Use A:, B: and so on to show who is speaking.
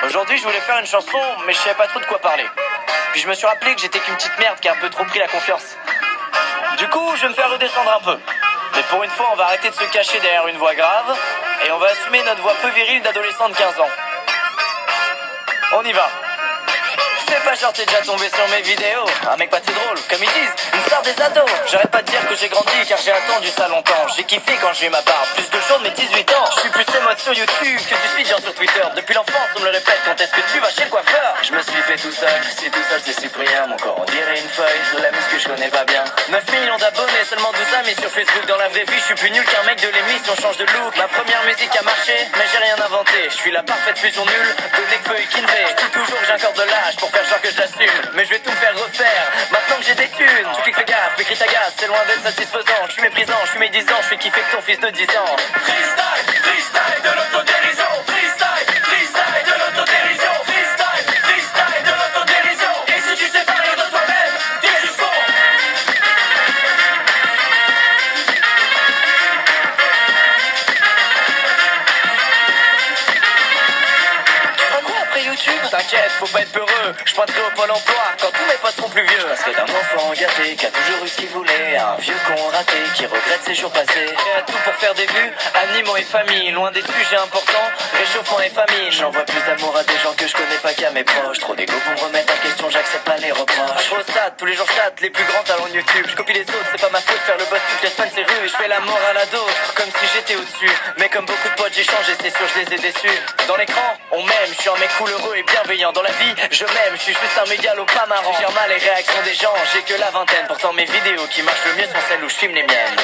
A: Aujourd'hui, je voulais faire une chanson, mais je savais pas trop de quoi parler. Puis je me suis rappelé que j'étais qu'une petite merde qui a un peu trop pris la confiance. Du coup, je vais me faire redescendre un peu. Mais pour une fois, on va arrêter de se cacher derrière une voix grave et on va assumer notre voix peu virile d'adolescent de 15 ans. On y va. C'est pas genre t'es déjà tombé sur mes vidéos. Un mec pas très drôle, comme ils disent, une star des ados. J'arrête pas de dire que j'ai grandi car j'ai attendu ça longtemps. J'ai kiffé quand j'ai eu ma barbe, plus de jours de mes 18 ans. Je suis plus tes modes sur YouTube que tu suis genre sur Twitter. Depuis l'enfance on me le répète, quand est-ce que tu vas chez le coiffeur? Je me suis fait tout seul, si tout seul c'est Cyprien. Mon corps on dirait une feuille, la muscu je connais pas bien. 9 millions d'abonnés, seulement 12 amis sur Facebook. Dans la vraie vie je suis plus nul qu'un mec de l'émission, change de look. Ma première musique a marché, mais j'ai rien inventé. Je suis la parfaite fusion nulle de Nekfeu et Kinvey. Je dis toujours que j'ai encore de l'âge pour faire genre que je l'assume, mais je vais tout me faire refaire maintenant que j'ai des thunes. Tu cliques, fais gaffe, mes cris t'agacent, c'est loin d'être satisfaisant. Je suis méprisant, je suis médisant, je fais kiffer que ton fils de 10 ans. Freestyle, freestyle de l'autodérision. Freestyle, freestyle de l'autodérision. Freestyle, freestyle de l'autodérision. Et si tu sais pas rire de toi-même, t'es juste con. Après YouTube, t'inquiète, faut pas être peureux. Je pointerai au pôle emploi quand tous mes potes seront plus vieux. Parce que d'un enfant gâté qui a toujours eu ce qu'il voulait, un vieux con raté qui regrette ses jours passés. Prêt à tout pour faire des vues, animaux et famille, loin des sujets importants, réchauffement et famine. J'envoie plus d'amour à des gens que je connais pas qu'à mes proches. Trop d'égo pour me remettre en question, j'accepte pas les reproches. Au stade, tous les jours je tâte les plus grands talents YouTube. Je copie les autres, c'est pas ma faute, faire le boss toutes les semaines c'est rude. Je fais la morale à d'autres, comme si j'étais au-dessus. Mais comme beaucoup de potes j'ai changé, c'est sûr je les ai déçus. Dans l'écran, on m'aime, je suis un mec cool, heureux et bienveillant. Dans la vie, je m'aime, je suis juste un mégalo pas marrant. Je gère mal les réactions des gens, j'ai que la vingtaine. Pourtant mes vidéos qui marchent le mieux sont celles où je filme les miennes.